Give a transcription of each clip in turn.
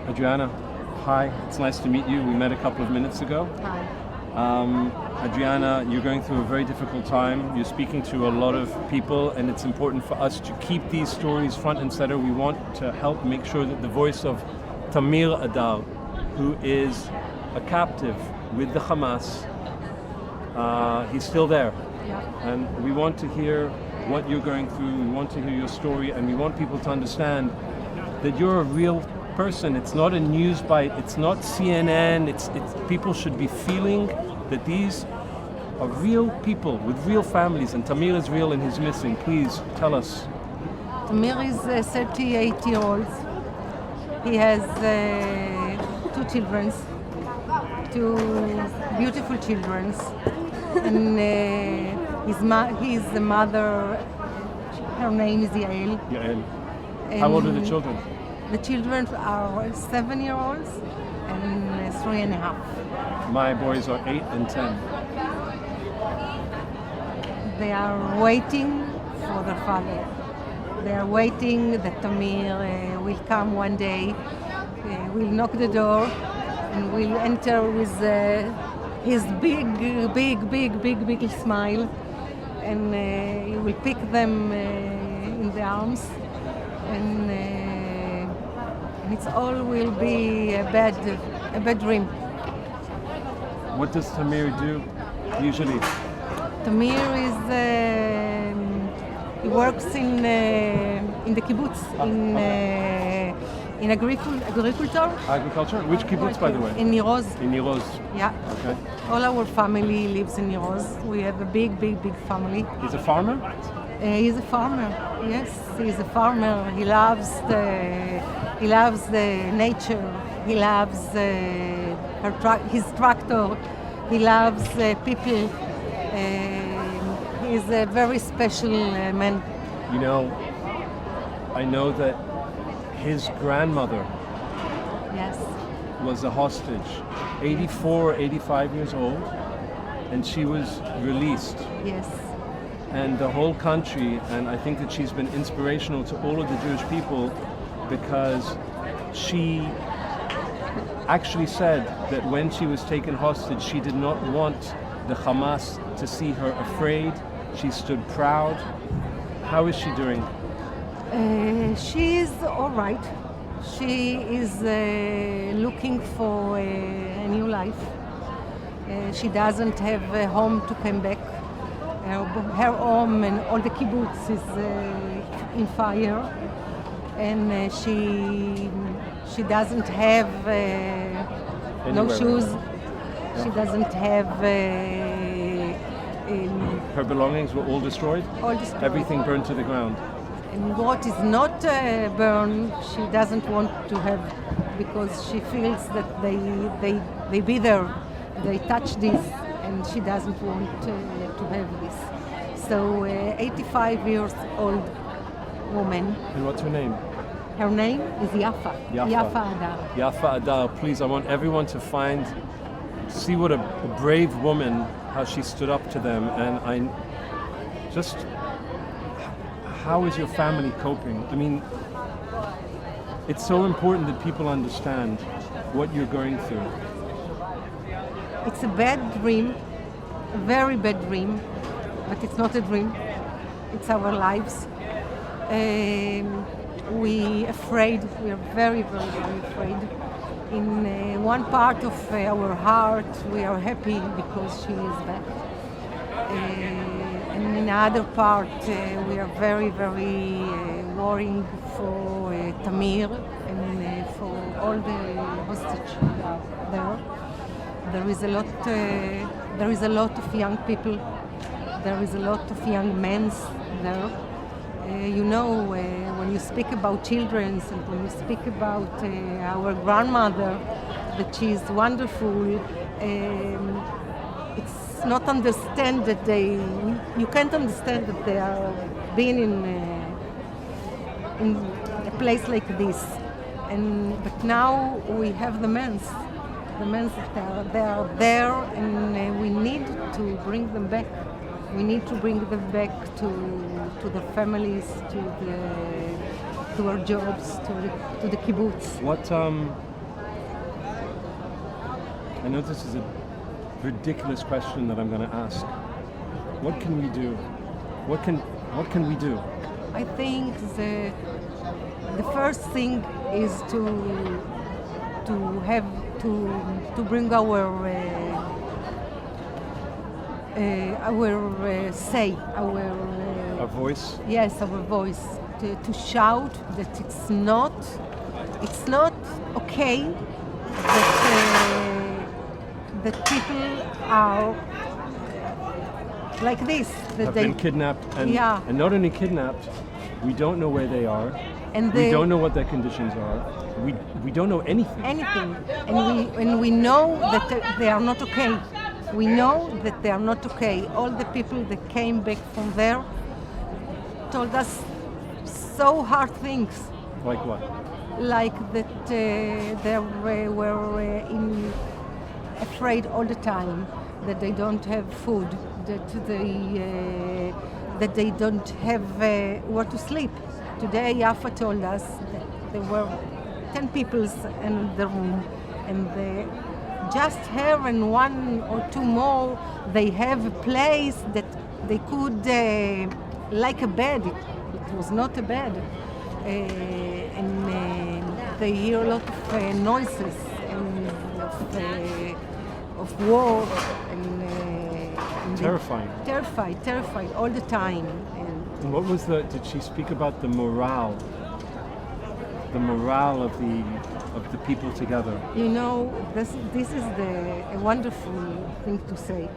Adriana, hi. It's nice to meet you. We met a couple of minutes ago. Hi. Adriana, you're going through a very difficult time. You're speaking to a lot of people, and it's important for us to keep these stories front and center. We want to help make sure that the voice of Tamir Adar, who is a captive with the Hamas, he's still there. Yeah. And we want to hear what you're going through. We want to hear your story, and we want people to understand that you're a real person. It's not a news bite. It's not CNN. It's people should be feeling that these are real people with real families, and Tamir is real and he's missing. Please tell us. Tamir is 38 years old. He has two children, two beautiful children, and his mother, her name is Yael. Yael. How old are the children? The children are 7-year-olds and 3.5. My boys are 8 and 10. They are waiting for their father. They are waiting that Tamir will come one day, will knock the door, and will enter with his big smile, and he will pick them in the arms, and it all will be a bad dream. What does Tamir do usually? Tamir he works in the kibbutz in agriculture. Agriculture? Which kibbutz, by the way? In Niroz. In Niroz. Yeah. Okay. All our family lives in Niroz. We have a big family. He's a farmer? He's a farmer. Yes, he's a farmer. He loves the nature. He loves his tractor. He loves people. He's a very special man. You know, I know that his grandmother Yes. was a hostage, 84, 85 years old, and she was released. Yes. And the whole country, and I think that she's been inspirational to all of the Jewish people because she actually said that when she was taken hostage, she did not want the Hamas to see her afraid. She stood proud. How is she doing? She is all right. She is looking for a new life. She doesn't have a home to come back. Her home and all the kibbutz is in fire, and she doesn't have no shoes. Yeah. She doesn't have Her belongings were all destroyed? all destroyed. Everything burned to the ground. And what is not burned, she doesn't want to have, because she feels that they be there, they touch this, and she doesn't want to have this. So, 85 years old woman. And what's her name? Her name is Yafa. Yafa. Adar. Yafa Adar. Please, I want everyone to see what a brave woman, how she stood up to them, and how is your family coping? I mean, it's so important that people understand what you're going through. It's a bad dream, a very bad dream, but it's not a dream. It's our lives. We are very afraid. In one part of our heart, we are happy because she is back. And in another part, we are very worrying for Tamir and for all the hostage there. There is a lot of young people. There is a lot of young men there. When you speak about children and when you speak about our grandmother, that she is wonderful, it's not understand that you can't understand that they are being in a place like this. But now we have the men that they are there, and we need to bring them back. We need to bring them back to the families, to our jobs, to the kibbutz. I know this is a ridiculous question that I'm going to ask. What can we do? What can we do? I think the first thing is to have to bring our say, Our voice? yes, our voice, to shout that it's not okay that people are like this, that Have they been kidnapped, and, Yeah. and not only kidnapped, we don't know where they are. and We they don't know what their conditions are. We don't know anything. anything, and we know that they are not okay. We know that they are not okay. All the people that came back from there told us so hard things, Like what? like that they were afraid all the time, that they don't have food, that they don't have where to sleep. Today, Yafa told us that there were 10 people in the room, and just her and one or two more, they have a place that they could, like a bed. It was not a bed. And they hear a lot of noises and of war, and Terrifying. terrified all the time. And what was did she speak about the morale? The morale of the people together. You know, this is a wonderful thing to say.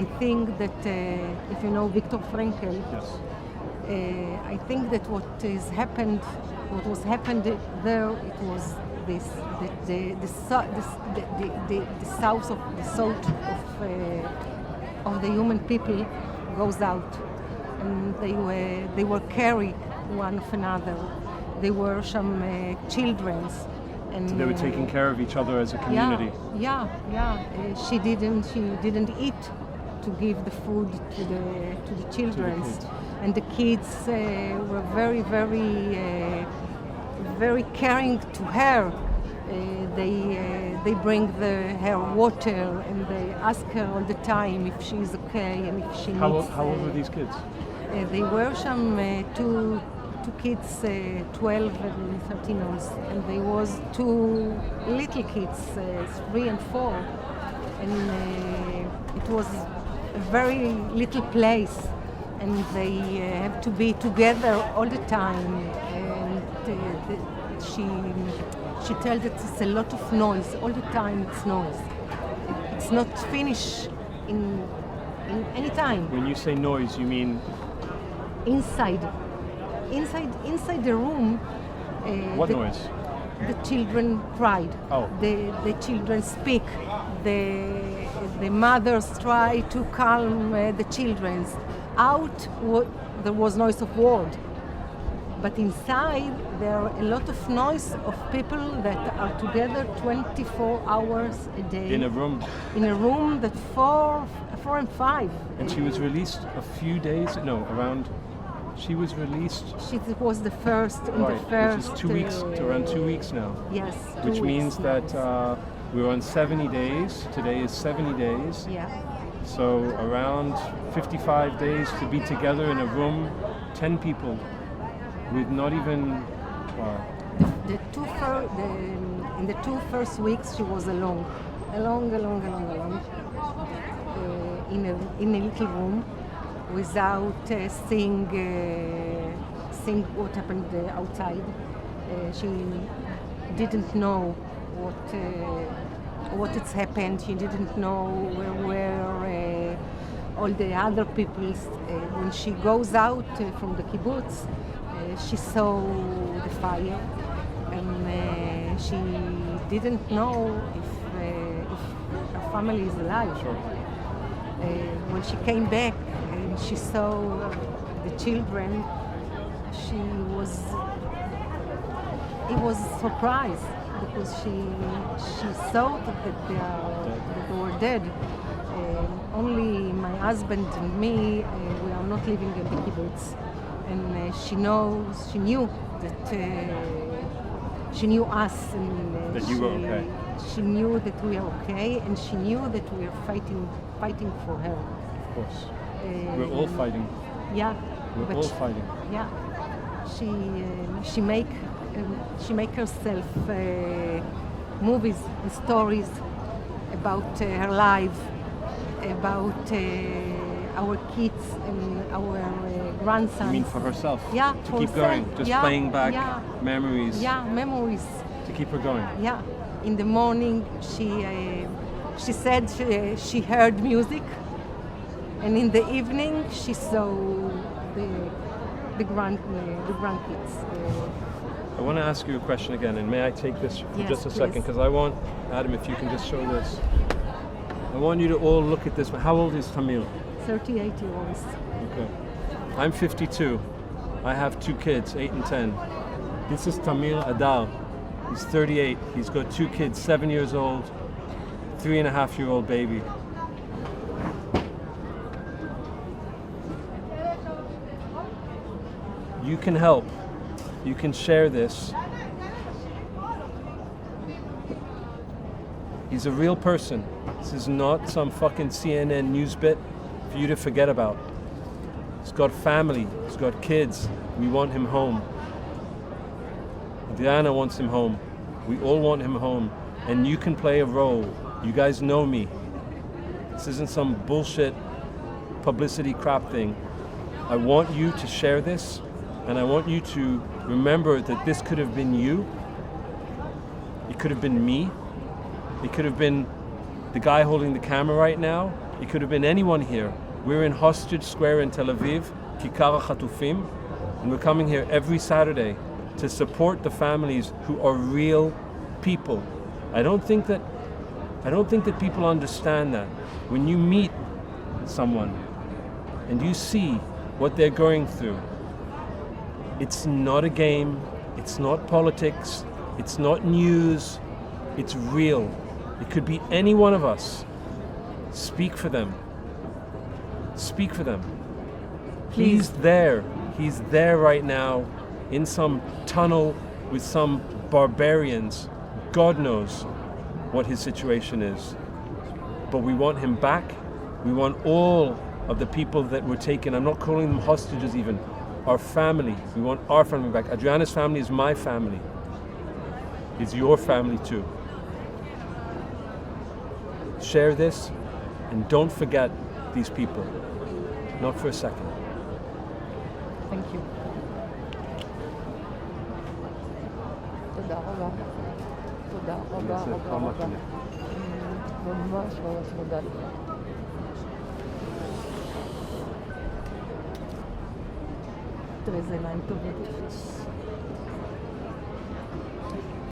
I think that if you know Viktor Frankl, Yes. I think that what was happened there, it was this, that the south of the human people goes out, and they were carried one of another. They were some children's, and So they were taking care of each other as a community. Yeah. She didn't eat to give the food to the children, kids. and the kids were very caring to her. They bring her water, and they ask her all the time if she is okay and if she needs. How old were these kids? They were some two kids, 12 and 13 years, and there was two little kids, 3 and 4, and it was a very little place, and they have to be together all the time. And she tells that it's a lot of noise all the time. It's noise. It's not finished in any time. When you say noise, you mean Inside the room. what noise? The children cried. Oh. The children speak. The mothers try to calm the children. Out, there was noise of word, but inside there are a lot of noise of people that are together 24 hours a day. In a room. In a room that 4 and 5. And she was released a few days. No, around. She was released. She was the first in Right, the first. which is 2 weeks, to around 2 weeks now. Yes. 2 Which weeks, means that yes. we're on 70 days. Today is 70 days. Yeah. So around 55 days to be together in a room, 10 people, with not even. In the 2 first weeks, she was alone, in a little room, without seeing what happened outside. She didn't know what has happened. She didn't know where were all the other people. When she goes out from the kibbutz, she saw the fire, and she didn't know if her family is alive. Sure. When she came back and she saw the children, it was a surprise, because she thought that they were dead. Only my husband and me, we are not living in the kibbutz, and she knew that She knew us, and That you were okay. She knew that we are okay, and she knew that we are fighting for her. Of course. We're all fighting. Yeah. We're all fighting. Yeah. She make herself movies and stories about her life, about our kids and our grandsons. You mean for herself? Yeah, to for keep going, herself. just Yeah, playing back yeah. memories. Yeah, memories. To keep her going. Yeah. In the morning, she said she heard music, and in the evening she saw the grandkids. I want to ask you a question again, and may I take this for Yes, just a please. second? Because I want, Adam, if you can just show this. I want you to all look at this. How old is Tamir? 38-year-olds. Okay. I'm 52. I have 2 kids, 8 and 10. This is Tamir Adar. He's 38. He's got 2 kids, 7 years old, 3.5-year-old baby. You can help. You can share this. He's a real person. This is not some fucking CNN news bit for you to forget about. He's got family. He's got kids. We want him home. Adriana wants him home. We all want him home. And you can play a role. You guys know me. This isn't some bullshit publicity crap thing. I want you to share this, and I want you to remember that this could have been you. It could have been me. It could have been the guy holding the camera right now. It could have been anyone here. We're in Hostage Square in Tel Aviv, Kikar HaChatufim, and we're coming here every Saturday to support the families who are real people. I don't think that people understand that. When you meet someone and you see what they're going through, it's not a game, it's not politics, it's not news, it's real. It could be any one of us. Speak for them. Speak for them. Please. He's there right now in some tunnel with some barbarians. God knows what his situation is. But we want him back. We want all of the people that were taken. I'm not calling them hostages even. Our family. We want our family back. Adriana's family is my family. It's your family too. Share this and don't forget these people. Not for a second. Thank you. תודה רבה. תודה רבה רבה רבה. ממש ממש מודה לך. תראה, זה עיניים טובות.